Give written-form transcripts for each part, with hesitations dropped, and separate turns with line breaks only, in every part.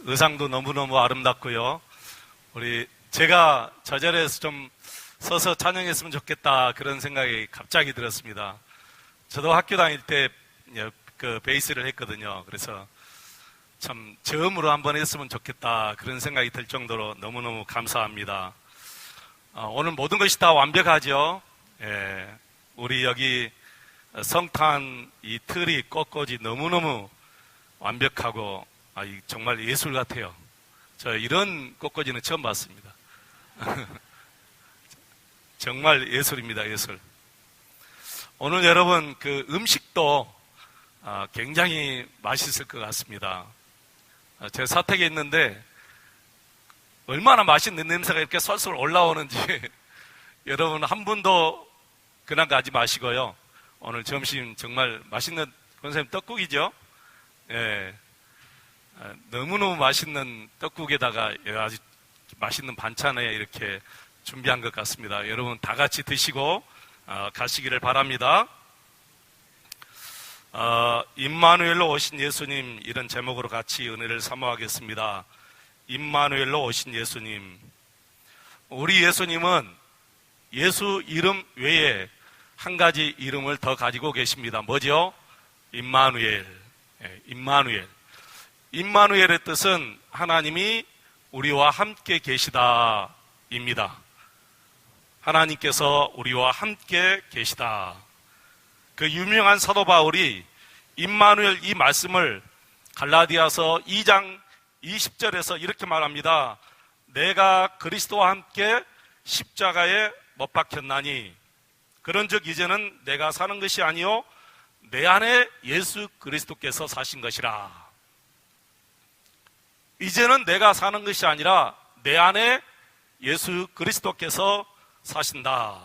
의상도 너무너무 아름답고요. 제가 저 자리에서 좀 서서 찬양했으면 좋겠다 그런 생각이 갑자기 들었습니다. 저도 학교 다닐 때 그 베이스를 했거든요. 그래서 참 저음으로 한번 했으면 좋겠다 그런 생각이 들 정도로 너무너무 감사합니다. 오늘 모든 것이 다 완벽하죠. 우리 여기 성탄 이 틀이 꽃꽂이 너무너무 완벽하고 정말 예술 같아요. 저 이런 꽃꽂이는 처음 봤습니다. 정말 예술입니다. 예술. 오늘 여러분 그 음식도 굉장히 맛있을 것 같습니다. 제 사택에 있는데 얼마나 맛있는 냄새가 이렇게 솔솔 올라오는지 여러분 한 분도 그냥 가지 마시고요. 오늘 점심 정말 맛있는 권사님 떡국이죠. 너무너무 맛있는 떡국에다가 여러 가지 맛있는 반찬에 이렇게 준비한 것 같습니다. 여러분 다 같이 드시고 가시기를 바랍니다. 임마누엘로 오신 예수님, 이런 제목으로 같이 은혜를 사모하겠습니다. 임마누엘로 오신 예수님. 우리 예수님은 예수 이름 외에 한 가지 이름을 더 가지고 계십니다. 뭐죠? 임마누엘. 임마누엘. 임마누엘의 뜻은 하나님이 우리와 함께 계시다 입니다. 하나님께서 우리와 함께 계시다. 그 유명한 사도 바울이 임마누엘 이 말씀을 갈라디아서 2장 20절에서 이렇게 말합니다. 내가 그리스도와 함께 십자가에 못 박혔나니 그런즉 이제는 내가 사는 것이 아니요 내 안에 예수 그리스도께서 사신 것이라. 이제는 내가 사는 것이 아니라 내 안에 예수 그리스도께서 사신다.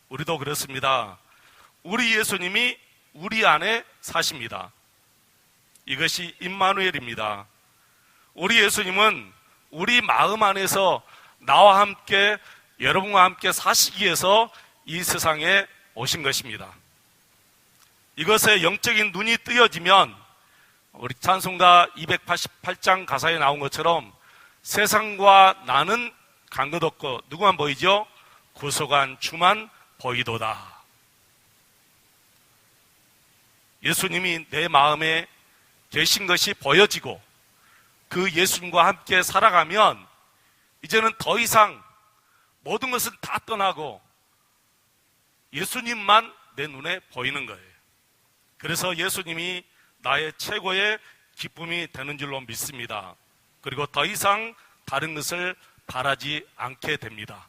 우리도 그렇습니다. 우리 예수님이 우리 안에 사십니다. 이것이 임마누엘입니다. 우리 예수님은 우리 마음 안에서 나와 함께 여러분과 함께 사시기 위해서 이 세상에 오신 것입니다. 이것에 영적인 눈이 뜨여지면 우리 찬송가 288장 가사에 나온 것처럼 세상과 나는 간 것 없고 누구만 보이죠? 구속한 주만 보이도다. 예수님이 내 마음에 계신 것이 보여지고 그 예수님과 함께 살아가면 이제는 더 이상 모든 것은 다 떠나고 예수님만 내 눈에 보이는 거예요. 그래서 예수님이 나의 최고의 기쁨이 되는 줄로 믿습니다. 그리고 더 이상 다른 것을 바라지 않게 됩니다.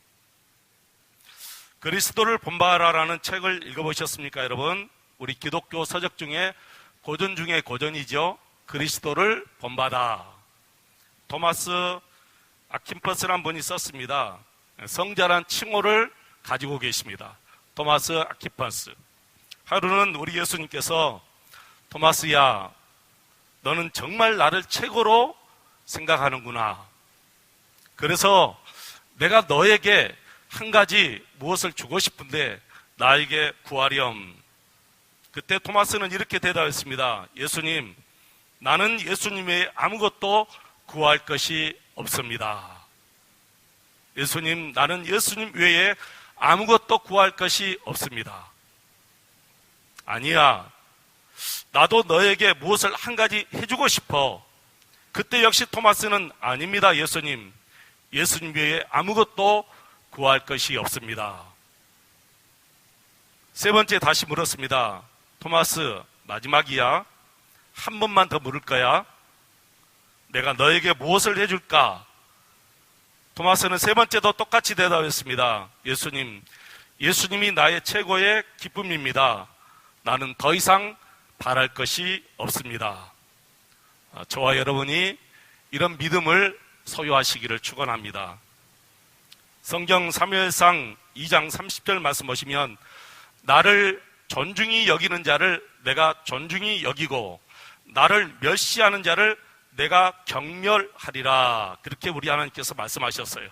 그리스도를 본받아라라는 책을 읽어보셨습니까, 여러분? 우리 기독교 서적 중에 고전 중에 고전이죠. 그리스도를 본받아. 토마스 아킨퍼스라는 분이 썼습니다. 성자란 칭호를 가지고 계십니다. 토마스 아킨퍼스. 하루는 우리 예수님께서 토마스야, 너는 정말 나를 최고로 생각하는구나. 그래서 내가 너에게 한 가지 무엇을 주고 싶은데 나에게 구하렴. 그때 토마스는 이렇게 대답했습니다. 예수님, 나는 예수님 외에 아무것도 구할 것이 없습니다. 예수님, 나는 예수님 외에 아무것도 구할 것이 없습니다. 아니야, 나도 너에게 무엇을 한 가지 해주고 싶어. 그때 역시 토마스는 아닙니다, 예수님. 예수님 외에 아무것도 구할 것이 없습니다. 세 번째 다시 물었습니다. 토마스, 마지막이야. 한 번만 더 물을 거야. 내가 너에게 무엇을 해줄까? 토마스는 세 번째도 똑같이 대답했습니다. 예수님, 예수님이 나의 최고의 기쁨입니다. 나는 더 이상 바랄 것이 없습니다. 저와 여러분이 이런 믿음을 소유하시기를 축원합니다. 성경 사무엘상 2장 30절 말씀 보시면 나를 존중히 여기는 자를 내가 존중히 여기고 나를 멸시하는 자를 내가 경멸하리라. 그렇게 우리 하나님께서 말씀하셨어요.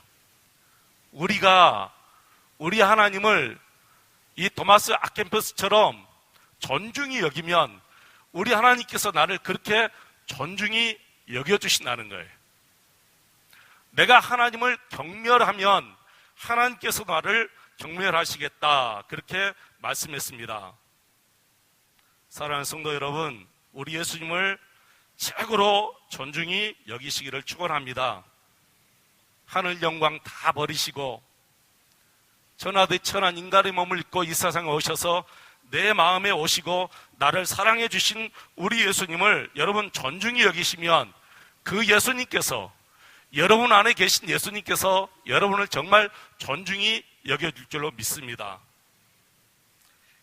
우리 하나님을 이 토마스 아켄퍼스처럼 존중히 여기면 우리 하나님께서 나를 그렇게 존중히 여겨주신다는 거예요. 내가 하나님을 경멸하면 하나님께서 나를 경멸하시겠다, 그렇게 말씀했습니다. 사랑하는 성도 여러분, 우리 예수님을 최고로 존중히 여기시기를 축원합니다. 하늘 영광 다 버리시고 천하대천한 인간의 몸을 입고 이 세상에 오셔서 내 마음에 오시고 나를 사랑해 주신 우리 예수님을 여러분 존중히 여기시면 그 예수님께서, 여러분 안에 계신 예수님께서 여러분을 정말 존중히 여겨줄 줄로 믿습니다.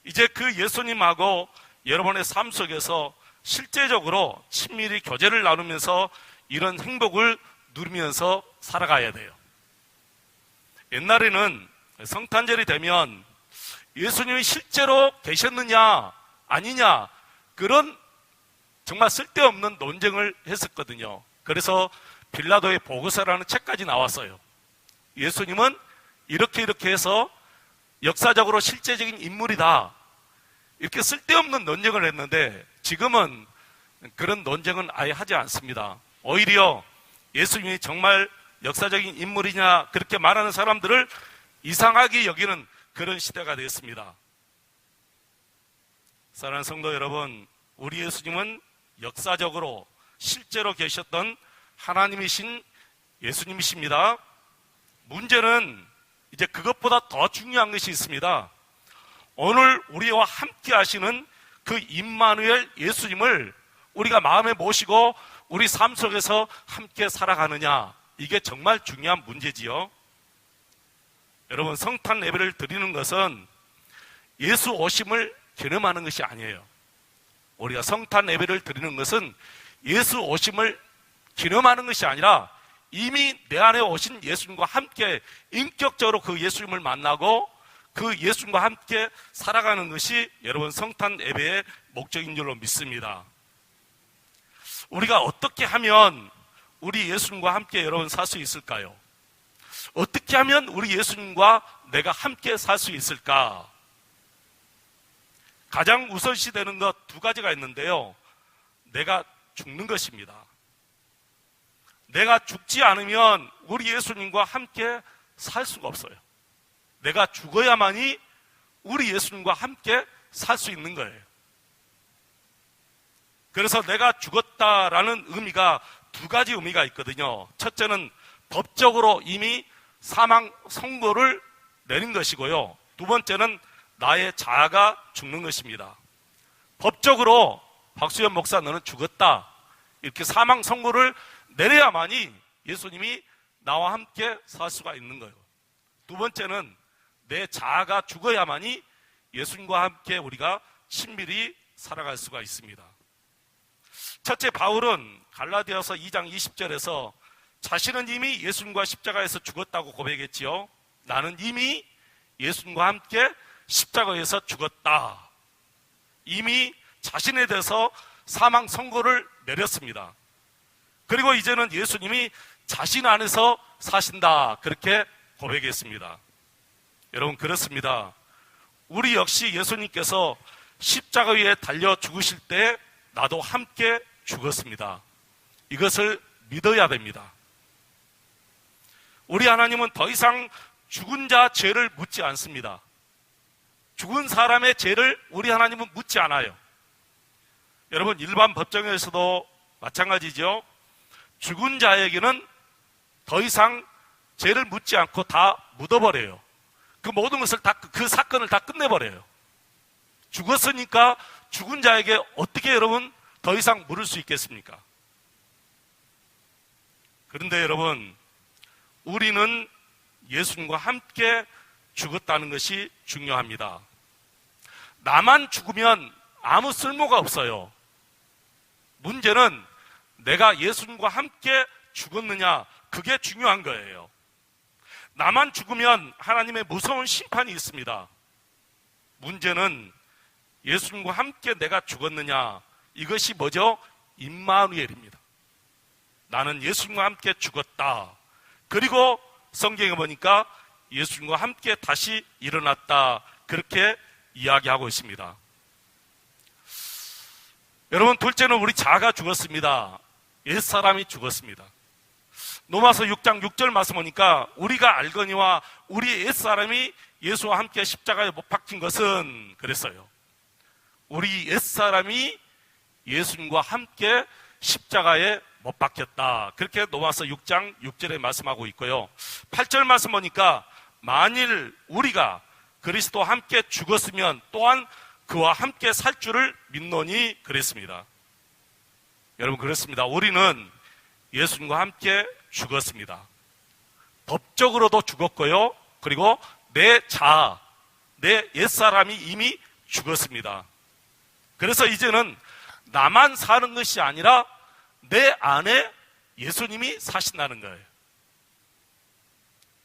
이제 그 예수님하고 여러분의 삶 속에서 실제적으로 친밀히 교제를 나누면서 이런 행복을 누리면서 살아가야 돼요. 옛날에는 성탄절이 되면 예수님이 실제로 계셨느냐 아니냐, 그런 정말 쓸데없는 논쟁을 했었거든요. 그래서 빌라도의 보고서라는 책까지 나왔어요. 예수님은 이렇게 해서 역사적으로 실제적인 인물이다, 이렇게 쓸데없는 논쟁을 했는데 지금은 그런 논쟁은 아예 하지 않습니다. 오히려 예수님이 정말 역사적인 인물이냐 그렇게 말하는 사람들을 이상하게 여기는 그런 시대가 되었습니다. 사랑하는 성도 여러분, 우리 예수님은 역사적으로 실제로 계셨던 하나님이신 예수님이십니다. 문제는 이제 그것보다 더 중요한 것이 있습니다. 오늘 우리와 함께 하시는 그 임마누엘 예수님을 우리가 마음에 모시고 우리 삶 속에서 함께 살아가느냐, 이게 정말 중요한 문제지요. 여러분, 성탄 예배를 드리는 것은 예수 오심을 기념하는 것이 아니에요. 우리가 성탄 예배를 드리는 것은 예수 오심을 기념하는 것이 아니라 이미 내 안에 오신 예수님과 함께 인격적으로 그 예수님을 만나고 그 예수님과 함께 살아가는 것이 여러분 성탄 예배의 목적인 줄로 믿습니다. 우리가 어떻게 하면 우리 예수님과 함께 여러분 살 수 있을까요? 어떻게 하면 우리 예수님과 내가 함께 살 수 있을까? 가장 우선시 되는 것 두 가지가 있는데요. 내가 죽는 것입니다. 내가 죽지 않으면 우리 예수님과 함께 살 수가 없어요. 내가 죽어야만이 우리 예수님과 함께 살 수 있는 거예요. 그래서 내가 죽었다라는 의미가 두 가지 의미가 있거든요. 첫째는 법적으로 이미 사망 선고를 내린 것이고요. 두 번째는 나의 자아가 죽는 것입니다. 법적으로 박수현 목사 너는 죽었다, 이렇게 사망 선고를 내려야만이 예수님이 나와 함께 살 수가 있는 거예요. 두 번째는 내 자아가 죽어야만이 예수님과 함께 우리가 친밀히 살아갈 수가 있습니다. 첫째, 바울은 갈라디아서 2장 20절에서 자신은 이미 예수님과 십자가에서 죽었다고 고백했지요. 나는 이미 예수님과 함께 십자가에서 죽었다. 이미 자신에 대해서 사망 선고를 내렸습니다. 그리고 이제는 예수님이 자신 안에서 사신다, 그렇게 고백했습니다. 여러분, 그렇습니다. 우리 역시 예수님께서 십자가 위에 달려 죽으실 때 나도 함께 죽었습니다. 이것을 믿어야 됩니다. 우리 하나님은 더 이상 죽은 자 죄를 묻지 않습니다. 죽은 사람의 죄를 우리 하나님은 묻지 않아요. 여러분, 일반 법정에서도 마찬가지죠. 죽은 자에게는 더 이상 죄를 묻지 않고 다 묻어버려요. 그 모든 것을 그 사건을 다 끝내버려요. 죽었으니까 죽은 자에게 어떻게 여러분 더 이상 물을 수 있겠습니까? 그런데 여러분, 우리는 예수님과 함께 죽었다는 것이 중요합니다. 나만 죽으면 아무 쓸모가 없어요. 문제는 내가 예수님과 함께 죽었느냐, 그게 중요한 거예요. 나만 죽으면 하나님의 무서운 심판이 있습니다. 문제는 예수님과 함께 내가 죽었느냐, 이것이 뭐죠? 임마누엘입니다. 나는 예수님과 함께 죽었다. 그리고 성경에 보니까 예수님과 함께 다시 일어났다, 그렇게 이야기하고 있습니다. 여러분, 둘째는 우리 자아가 죽었습니다. 옛사람이 죽었습니다. 로마서 6장 6절 말씀 보니까 우리가 알거니와 우리 옛사람이 예수와 함께 십자가에 못 박힌 것은 그랬어요. 우리 옛사람이 예수님과 함께 십자가에 못 박혔다. 그렇게 로마서 6장 6절에 말씀하고 있고요. 8절 말씀 보니까 만일 우리가 그리스도와 함께 죽었으면 또한 그와 함께 살 줄을 믿노니 그랬습니다. 여러분 그렇습니다. 우리는 예수님과 함께 죽었습니다. 법적으로도 죽었고요. 그리고 내 옛사람이 이미 죽었습니다. 그래서 이제는 나만 사는 것이 아니라 내 안에 예수님이 사신다는 거예요.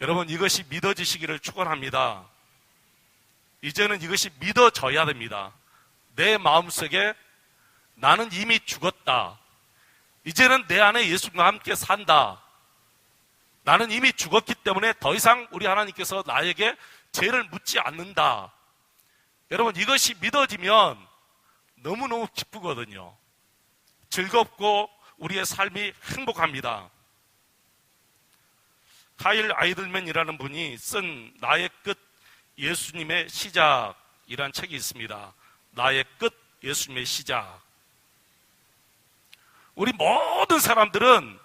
여러분 이것이 믿어지시기를 축원합니다. 이제는 이것이 믿어져야 됩니다. 내 마음속에 나는 이미 죽었다. 이제는 내 안에 예수님과 함께 산다. 나는 이미 죽었기 때문에 더 이상 우리 하나님께서 나에게 죄를 묻지 않는다. 여러분 이것이 믿어지면 너무너무 기쁘거든요. 즐겁고 우리의 삶이 행복합니다. 카일 아이들맨이라는 분이 쓴 나의 끝 예수님의 시작이란 책이 있습니다. 나의 끝 예수님의 시작. 우리 모든 사람들은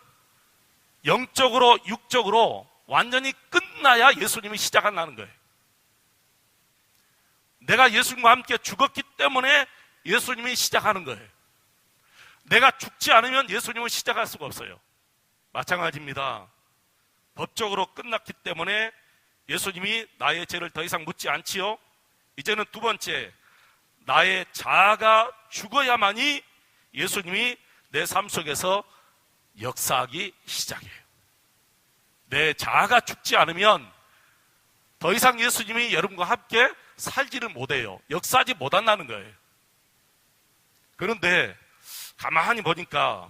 영적으로 육적으로 완전히 끝나야 예수님이 시작한다는 거예요. 내가 예수님과 함께 죽었기 때문에 예수님이 시작하는 거예요. 내가 죽지 않으면 예수님은 시작할 수가 없어요. 마찬가지입니다. 법적으로 끝났기 때문에 예수님이 나의 죄를 더 이상 묻지 않지요. 이제는 두 번째, 나의 자아가 죽어야만이 예수님이 내 삶 속에서 역사하기 시작해요. 내 자아가 죽지 않으면 더 이상 예수님이 여러분과 함께 살지를 못해요. 역사하지 못한다는 거예요. 그런데 가만히 보니까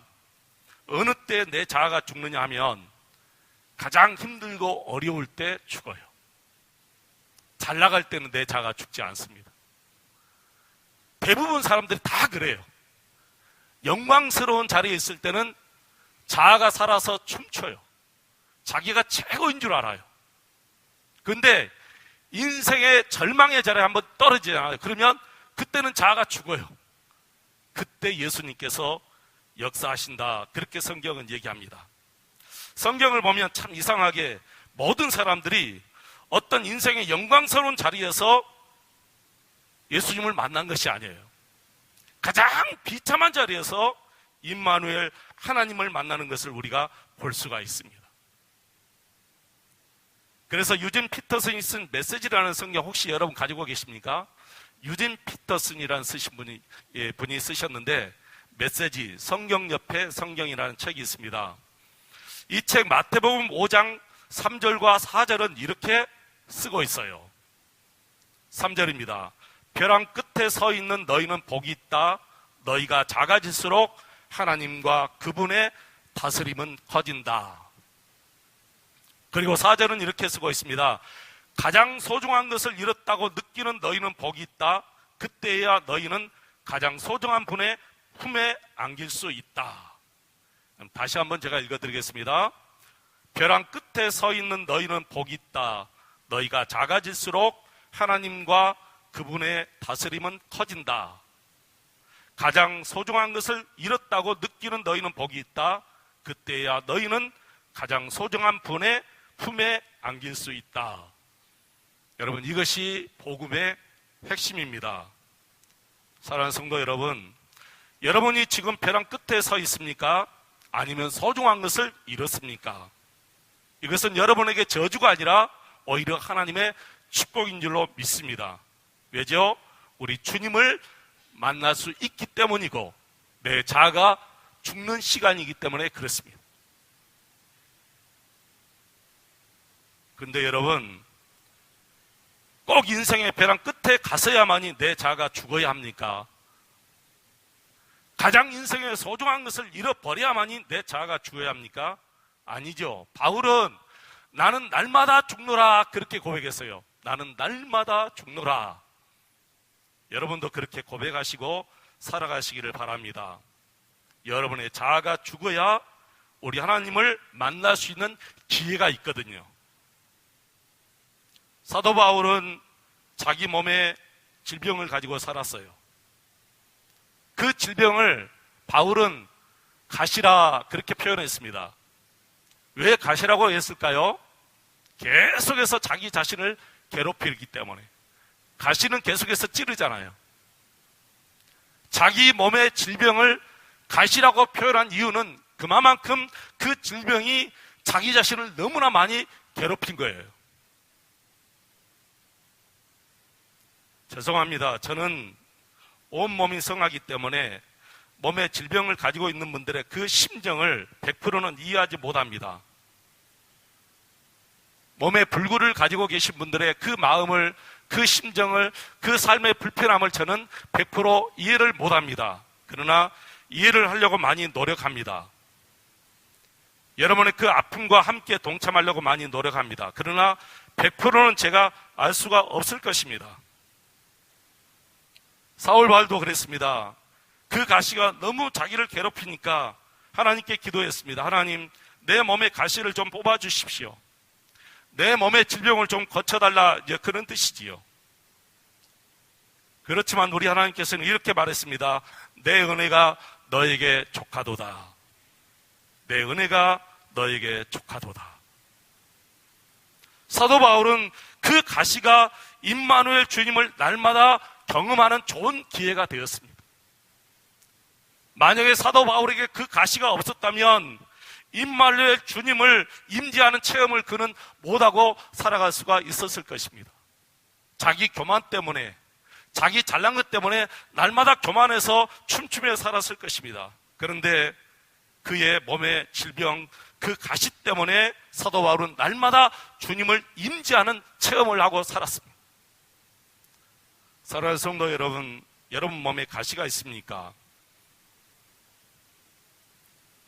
어느 때 내 자아가 죽느냐 하면 가장 힘들고 어려울 때 죽어요. 잘 나갈 때는 내 자아가 죽지 않습니다. 대부분 사람들이 다 그래요. 영광스러운 자리에 있을 때는 자아가 살아서 춤춰요. 자기가 최고인 줄 알아요. 그런데 인생의 절망의 자리에 한번 떨어지잖아요. 그러면 그때는 자아가 죽어요. 그때 예수님께서 역사하신다. 그렇게 성경은 얘기합니다. 성경을 보면 참 이상하게 모든 사람들이 어떤 인생의 영광스러운 자리에서 예수님을 만난 것이 아니에요. 가장 비참한 자리에서 임마누엘 하나님을 만나는 것을 우리가 볼 수가 있습니다. 그래서 유진 피터슨이 쓴 메시지라는 성경 혹시 여러분 가지고 계십니까? 유진 피터슨이라는 분이 쓰셨는데 메시지 성경 옆에 성경이라는 책이 있습니다. 이 책 마태복음 5장 3절과 4절은 이렇게 쓰고 있어요. 3절입니다. 벼랑 끝에 서 있는 너희는 복이 있다. 너희가 작아질수록 하나님과 그분의 다스림은 커진다. 그리고 4절은 이렇게 쓰고 있습니다. 가장 소중한 것을 잃었다고 느끼는 너희는 복이 있다. 그때야 너희는 가장 소중한 분의 품에 안길 수 있다. 다시 한번 제가 읽어드리겠습니다. 벼랑 끝에 서 있는 너희는 복이 있다. 너희가 작아질수록 하나님과 그분의 다스림은 커진다. 가장 소중한 것을 잃었다고 느끼는 너희는 복이 있다. 그때야 너희는 가장 소중한 분의 품에 안길 수 있다. 여러분 이것이 복음의 핵심입니다. 사랑하는 성도 여러분, 여러분이 지금 벼랑 끝에 서 있습니까? 아니면 소중한 것을 잃었습니까? 이것은 여러분에게 저주가 아니라 오히려 하나님의 축복인 줄로 믿습니다. 왜죠? 우리 주님을 만날 수 있기 때문이고 내 자아가 죽는 시간이기 때문에 그렇습니다. 그런데 여러분 꼭 인생의 벼랑 끝에 가서야만이 내 자아가 죽어야 합니까? 가장 인생의 소중한 것을 잃어버려야만이 내 자아가 죽어야 합니까? 아니죠. 바울은 나는 날마다 죽노라 그렇게 고백했어요. 나는 날마다 죽노라. 여러분도 그렇게 고백하시고 살아가시기를 바랍니다. 여러분의 자아가 죽어야 우리 하나님을 만날 수 있는 기회가 있거든요. 사도 바울은 자기 몸에 질병을 가지고 살았어요. 그 질병을 바울은 가시라 그렇게 표현했습니다. 왜 가시라고 했을까요? 계속해서 자기 자신을 괴롭히기 때문에. 가시는 계속해서 찌르잖아요. 자기 몸의 질병을 가시라고 표현한 이유는 그만큼 그 질병이 자기 자신을 너무나 많이 괴롭힌 거예요. 죄송합니다. 저는 온몸이 성하기 때문에 몸에 질병을 가지고 있는 분들의 그 심정을 100%는 이해하지 못합니다. 몸에 불구를 가지고 계신 분들의 그 마음을, 그 심정을, 그 삶의 불편함을 저는 100% 이해를 못합니다. 그러나 이해를 하려고 많이 노력합니다. 여러분의 그 아픔과 함께 동참하려고 많이 노력합니다. 그러나 100%는 제가 알 수가 없을 것입니다. 사울 바울도 그랬습니다. 그 가시가 너무 자기를 괴롭히니까 하나님께 기도했습니다. 하나님, 내 몸에 가시를 좀 뽑아주십시오. 내 몸의 질병을 좀 고쳐달라, 그런 뜻이지요. 그렇지만 우리 하나님께서는 이렇게 말했습니다. 내 은혜가 너에게 족하도다. 내 은혜가 너에게 족하도다. 사도 바울은 그 가시가 임마누엘 주님을 날마다 경험하는 좋은 기회가 되었습니다. 만약에 사도 바울에게 그 가시가 없었다면 임마누엘 주님을 임재하는 체험을 그는 못하고 살아갈 수가 있었을 것입니다. 자기 교만 때문에, 자기 잘난 것 때문에 날마다 교만해서 춤추며 살았을 것입니다. 그런데 그의 몸의 질병, 그 가시 때문에 사도 바울은 날마다 주님을 임재하는 체험을 하고 살았습니다. 사랑하는 성도 여러분, 여러분 몸에 가시가 있습니까?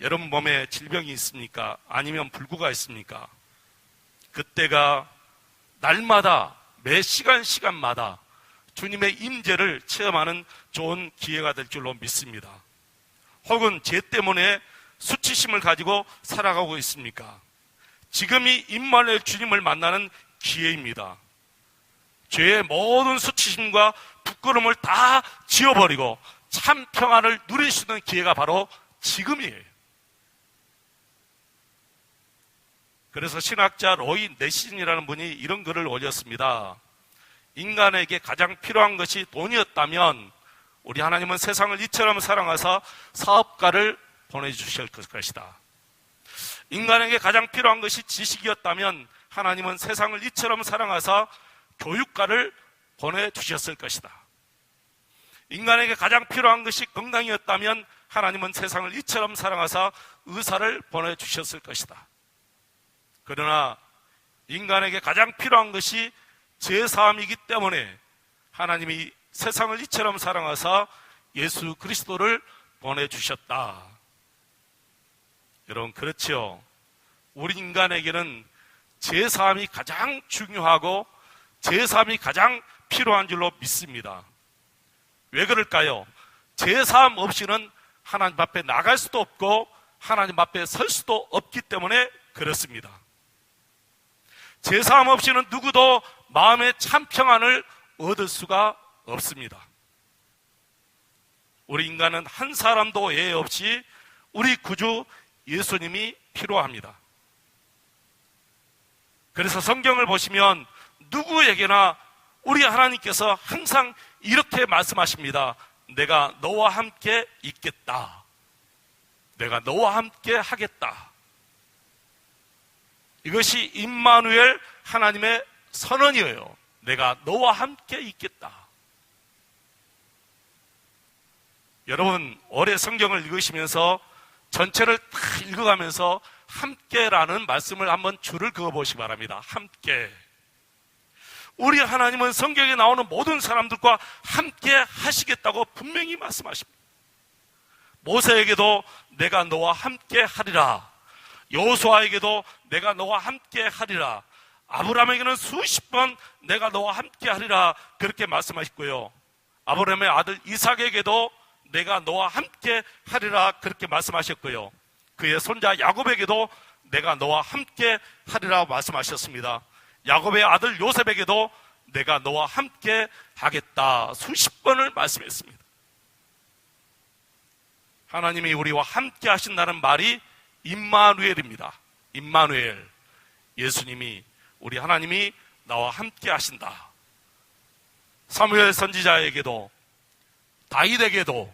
여러분 몸에 질병이 있습니까? 아니면 불구가 있습니까? 그때가 날마다 매 시간마다 주님의 임재를 체험하는 좋은 기회가 될 줄로 믿습니다. 혹은 죄 때문에 수치심을 가지고 살아가고 있습니까? 지금이 임마누엘 주님을 만나는 기회입니다. 죄의 모든 수치심과 부끄러움을 다 지워버리고 참 평안을 누릴 수 있는 기회가 바로 지금이에요. 그래서 신학자 로이 네신이라는 분이 이런 글을 올렸습니다. 인간에게 가장 필요한 것이 돈이었다면 우리 하나님은 세상을 이처럼 사랑하사 사업가를 보내주실 것이다. 인간에게 가장 필요한 것이 지식이었다면 하나님은 세상을 이처럼 사랑하사 교육가를 보내주셨을 것이다. 인간에게 가장 필요한 것이 건강이었다면 하나님은 세상을 이처럼 사랑하사 의사를 보내주셨을 것이다. 그러나 인간에게 가장 필요한 것이 죄사함이기 때문에 하나님이 세상을 이처럼 사랑하사 예수 그리스도를 보내주셨다. 여러분, 그렇죠? 우리 인간에게는 죄사함이 가장 중요하고 죄사함이 가장 필요한 줄로 믿습니다. 왜 그럴까요? 죄사함 없이는 하나님 앞에 나갈 수도 없고 하나님 앞에 설 수도 없기 때문에 그렇습니다. 죄사함 없이는 누구도 마음의 참 평안을 얻을 수가 없습니다. 우리 인간은 한 사람도 예외 없이 우리 구주 예수님이 필요합니다. 그래서 성경을 보시면 누구에게나 우리 하나님께서 항상 이렇게 말씀하십니다. 내가 너와 함께 있겠다. 내가 너와 함께 하겠다. 이것이 임마누엘 하나님의 선언이에요. 내가 너와 함께 있겠다. 여러분, 올해 성경을 읽으시면서 전체를 다 읽어가면서 함께라는 말씀을 한번 줄을 그어보시기 바랍니다. 함께. 우리 하나님은 성경에 나오는 모든 사람들과 함께 하시겠다고 분명히 말씀하십니다. 모세에게도 내가 너와 함께 하리라. 여호수아에게도 내가 너와 함께 하리라. 아브라함에게는 수십 번 내가 너와 함께 하리라 그렇게 말씀하셨고요. 아브라함의 아들 이삭에게도 내가 너와 함께 하리라 그렇게 말씀하셨고요. 그의 손자 야곱에게도 내가 너와 함께 하리라 말씀하셨습니다. 야곱의 아들 요셉에게도 내가 너와 함께 하겠다 수십 번을 말씀했습니다. 하나님이 우리와 함께 하신다는 말이 임마누엘입니다. 임마누엘, 예수님이, 우리 하나님이 나와 함께 하신다. 사무엘 선지자에게도, 다윗에게도,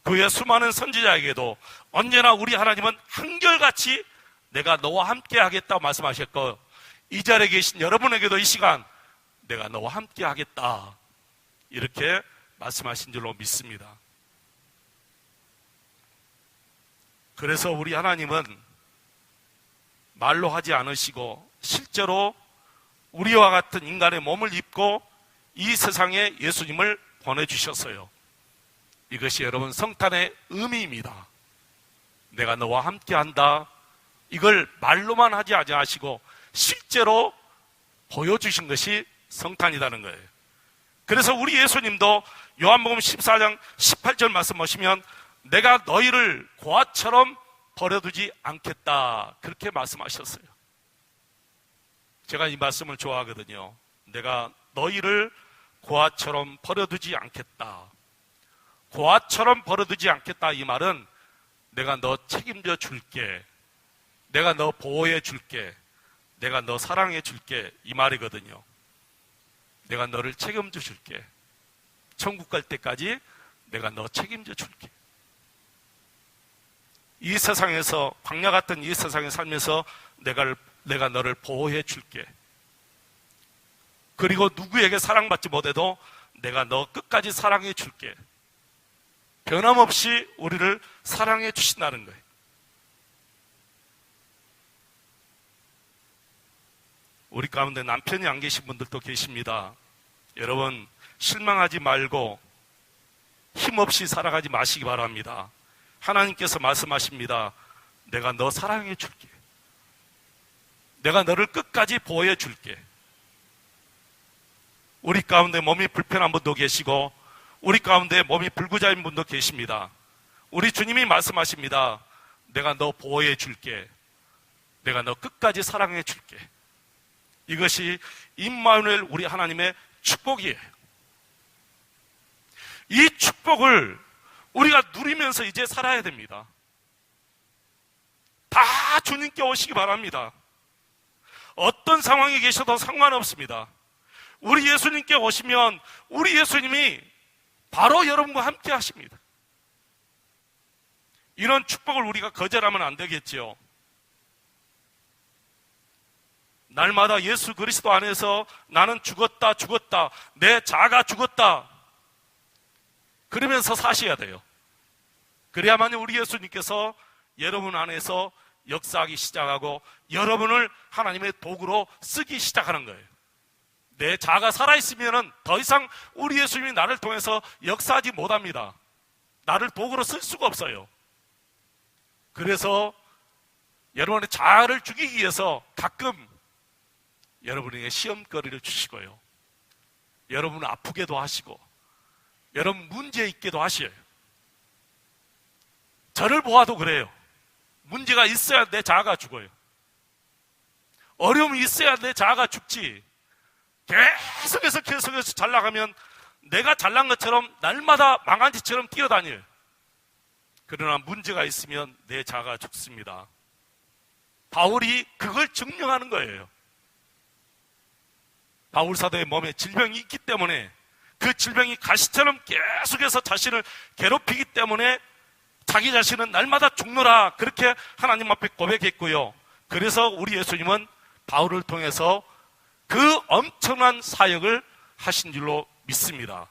그의 수많은 선지자에게도 언제나 우리 하나님은 한결같이 내가 너와 함께 하겠다고 말씀하셨고, 이 자리에 계신 여러분에게도 이 시간 내가 너와 함께 하겠다 이렇게 말씀하신 줄로 믿습니다. 그래서 우리 하나님은 말로 하지 않으시고 실제로 우리와 같은 인간의 몸을 입고 이 세상에 예수님을 보내주셨어요. 이것이 여러분 성탄의 의미입니다. 내가 너와 함께 한다. 이걸 말로만 하지 않으시고 실제로 보여주신 것이 성탄이라는 거예요. 그래서 우리 예수님도 요한복음 14장 18절 말씀 보시면 내가 너희를 고아처럼 버려두지 않겠다 그렇게 말씀하셨어요. 제가 이 말씀을 좋아하거든요. 내가 너희를 고아처럼 버려두지 않겠다. 고아처럼 버려두지 않겠다 이 말은 내가 너 책임져 줄게, 내가 너 보호해 줄게, 내가 너 사랑해 줄게 이 말이거든요. 내가 너를 책임져 줄게. 천국 갈 때까지 내가 너 책임져 줄게. 이 세상에서, 광야 같은 이 세상에 살면서 내가 너를 보호해 줄게. 그리고 누구에게 사랑받지 못해도 내가 너 끝까지 사랑해 줄게. 변함없이 우리를 사랑해 주신다는 거예요. 우리 가운데 남편이 안 계신 분들도 계십니다. 여러분 실망하지 말고 힘없이 살아가지 마시기 바랍니다. 하나님께서 말씀하십니다. 내가 너 사랑해 줄게. 내가 너를 끝까지 보호해 줄게. 우리 가운데 몸이 불편한 분도 계시고 우리 가운데 몸이 불구자인 분도 계십니다. 우리 주님이 말씀하십니다. 내가 너 보호해 줄게. 내가 너 끝까지 사랑해 줄게. 이것이 임마누엘 우리 하나님의 축복이에요. 이 축복을 우리가 누리면서 이제 살아야 됩니다. 다 주님께 오시기 바랍니다. 어떤 상황에 계셔도 상관없습니다. 우리 예수님께 오시면 우리 예수님이 바로 여러분과 함께 하십니다. 이런 축복을 우리가 거절하면 안 되겠지요. 날마다 예수 그리스도 안에서 나는 죽었다 내 자아가 죽었다 그러면서 사셔야 돼요. 그래야만 우리 예수님께서 여러분 안에서 역사하기 시작하고 여러분을 하나님의 도구로 쓰기 시작하는 거예요. 내 자아가 살아있으면 더 이상 우리 예수님이 나를 통해서 역사하지 못합니다. 나를 도구로 쓸 수가 없어요. 그래서 여러분의 자아를 죽이기 위해서 가끔 여러분에게 시험거리를 주시고요. 여러분을 아프게도 하시고 여러분 문제 있게도 하셔요. 저를 보아도 그래요. 문제가 있어야 내 자아가 죽어요. 어려움이 있어야 내 자아가 죽지. 계속해서 잘 나가면 내가 잘난 것처럼 날마다 망한 짓처럼 뛰어다녀요. 그러나 문제가 있으면 내 자아가 죽습니다. 바울이 그걸 증명하는 거예요. 바울 사도의 몸에 질병이 있기 때문에 그 질병이 가시처럼 계속해서 자신을 괴롭히기 때문에 자기 자신은 날마다 죽노라 그렇게 하나님 앞에 고백했고요. 그래서 우리 예수님은 바울을 통해서 그 엄청난 사역을 하신 줄로 믿습니다.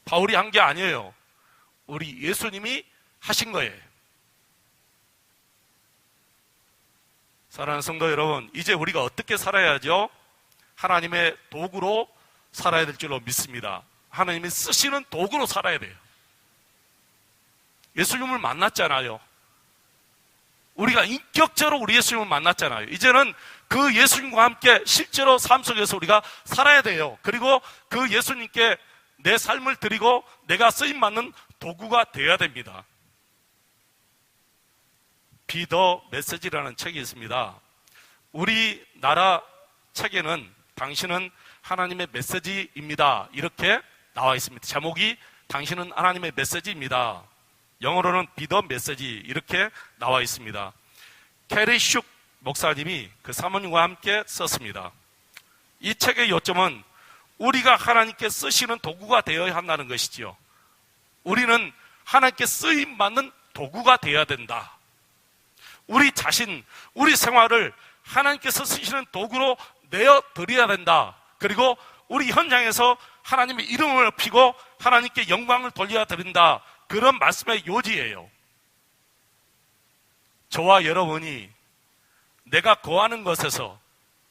바울이 한 게 아니에요. 우리 예수님이 하신 거예요. 사랑하는 성도 여러분, 이제 우리가 어떻게 살아야죠? 하나님의 도구로 살아야 될 줄로 믿습니다. 하나님이 쓰시는 도구로 살아야 돼요. 예수님을 만났잖아요. 우리가 인격적으로 우리 예수님을 만났잖아요. 이제는 그 예수님과 함께 실제로 삶 속에서 우리가 살아야 돼요. 그리고 그 예수님께 내 삶을 드리고 내가 쓰임받는 도구가 되어야 됩니다. Be the Message라는 책이 있습니다. 우리나라 책에는 당신은 하나님의 메시지입니다. 이렇게 나와 있습니다. 제목이 당신은 하나님의 메시지입니다. 영어로는 Be the Message 이렇게 나와 있습니다. 캐리 슉 목사님이 그 사모님과 함께 썼습니다. 이 책의 요점은 우리가 하나님께 쓰시는 도구가 되어야 한다는 것이지요. 우리는 하나님께 쓰임받는 도구가 되어야 된다. 우리 자신, 우리 생활을 하나님께서 쓰시는 도구로 내어드려야 된다. 그리고 우리 현장에서 하나님의 이름을 높이고 하나님께 영광을 돌려야 된다. 그런 말씀의 요지예요. 저와 여러분이 내가 거하는 것에서,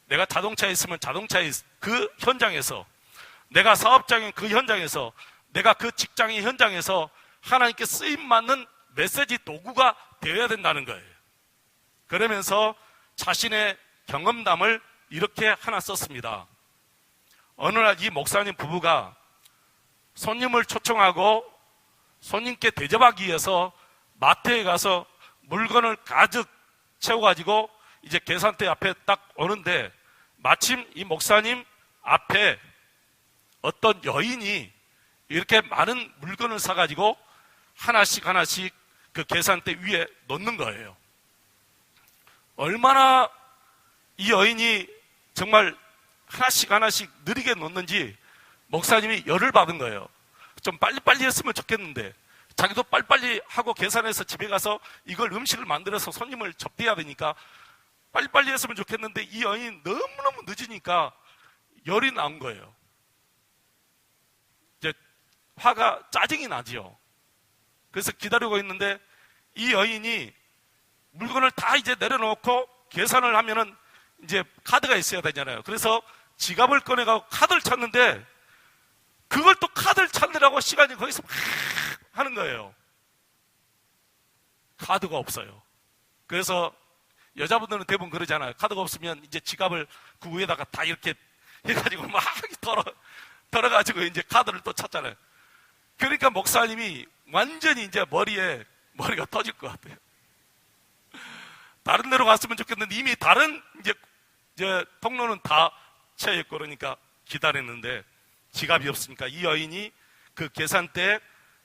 내가 자동차에 있으면 자동차의 그 현장에서, 내가 사업장인 그 현장에서, 내가 그 직장의 현장에서 하나님께 쓰임받는 메시지 도구가 되어야 된다는 거예요. 그러면서 자신의 경험담을 이렇게 하나 썼습니다. 어느 날 이 목사님 부부가 손님을 초청하고 손님께 대접하기 위해서 마트에 가서 물건을 가득 채워가지고 이제 계산대 앞에 딱 오는데 마침 이 목사님 앞에 어떤 여인이 이렇게 많은 물건을 사가지고 하나씩 그 계산대 위에 놓는 거예요. 얼마나 이 여인이 정말 하나씩 느리게 놓는지 목사님이 열을 받은 거예요. 좀 빨리빨리 했으면 좋겠는데 자기도 빨리빨리 하고 계산해서 집에 가서 이걸 음식을 만들어서 손님을 접대해야 되니까 빨리빨리 했으면 좋겠는데 이 여인이 너무너무 늦으니까 열이 난 거예요. 이제 화가 짜증이 나지요. 그래서 기다리고 있는데 이 여인이 물건을 다 이제 내려놓고 계산을 하면은 이제 카드가 있어야 되잖아요. 그래서 지갑을 꺼내가고 카드를 찾는데 그걸 또 카드를 찾느라고 시간이 거기서 막 하는 거예요. 카드가 없어요. 그래서 여자분들은 대부분 그러잖아요. 카드가 없으면 이제 지갑을 그 위에다가 다 이렇게 해가지고 막 털어가지고 이제 카드를 또 찾잖아요. 그러니까 목사님이 완전히 이제 머리가 터질 것 같아요. 다른 데로 갔으면 좋겠는데 이미 다른 이제 통로는 다 채였고 그러니까 기다렸는데 지갑이 없으니까 이 여인이 그 계산대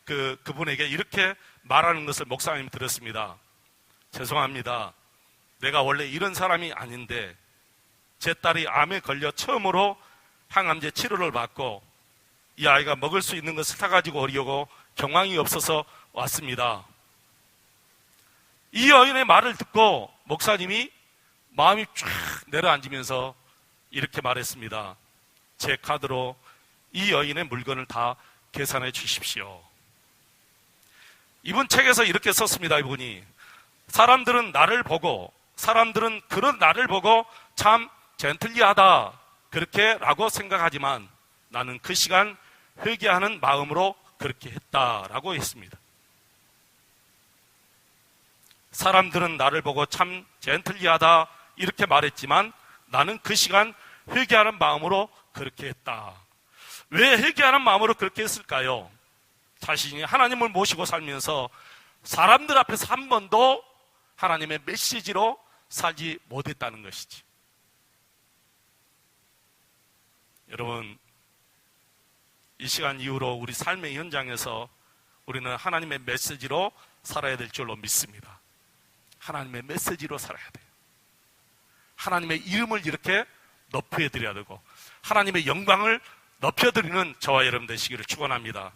그분에게 이렇게 말하는 것을 목사님이 들었습니다. 죄송합니다. 내가 원래 이런 사람이 아닌데 제 딸이 암에 걸려 처음으로 항암제 치료를 받고 이 아이가 먹을 수 있는 것을 사가지고 오려고 경황이 없어서 왔습니다. 이 여인의 말을 듣고 목사님이 마음이 쫙 내려앉으면서 이렇게 말했습니다. 제 카드로 이 여인의 물건을 다 계산해 주십시오. 이분 책에서 이렇게 썼습니다. 이분이 사람들은 그런 나를 보고 참 젠틀리하다 그렇게 라고 생각하지만 나는 그 시간 회개하는 마음으로 그렇게 했다라고 했습니다. 사람들은 나를 보고 참 젠틀리하다 이렇게 말했지만 나는 그 시간 회개하는 마음으로 그렇게 했다. 왜 회개하는 마음으로 그렇게 했을까요? 자신이 하나님을 모시고 살면서 사람들 앞에서 한 번도 하나님의 메시지로 살지 못했다는 것이지. 여러분, 이 시간 이후로 우리 삶의 현장에서 우리는 하나님의 메시지로 살아야 될 줄로 믿습니다. 하나님의 메시지로 살아야 돼요. 하나님의 이름을 이렇게 높여드려야 되고 하나님의 영광을 높여드리는 저와 여러분 되시기를 축원합니다.